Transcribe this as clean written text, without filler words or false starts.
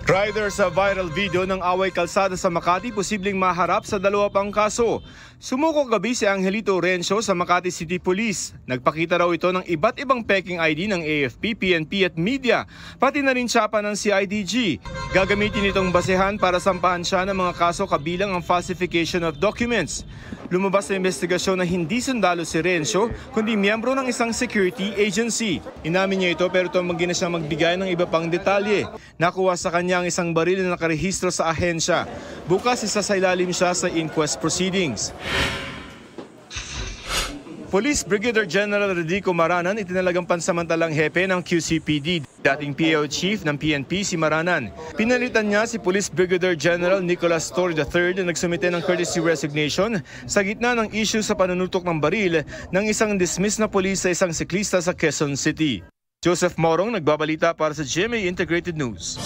Rider sa viral video ng away kalsada sa Makati posibleng maharap sa 2 pang kaso. Sumuko gabi si Angelito Rencio sa Makati City Police. Nagpakita raw ito ng iba't ibang peking ID ng AFP, PNP at media, pati na rin tsapa ng CIDG. Gagamitin itong basehan para sampahan siya ng mga kaso kabilang ang falsification of documents. Lumabas na investigasyon na hindi sundalo si Rencio, kundi miyembro ng isang security agency. Inamin niya ito pero tumanggi na siya magbigay ng iba pang detalye. Nakuha sa kanya ang isang baril na nakarehistro sa ahensya. Bukas isasailalim siya sa inquest proceedings. Police Brigadier General Rodico Maranan itinalagang pansamantalang hepe ng QCPD. Dating PAO Chief ng PNP si Maranan. Pinalitan niya si Police Brigadier General Nicolas Torre III na nagsumite ng courtesy resignation sa gitna ng issue sa panunutok ng baril ng isang dismiss na pulis sa isang siklista sa Quezon City. Joseph Morong nagbabalita para sa GMA Integrated News.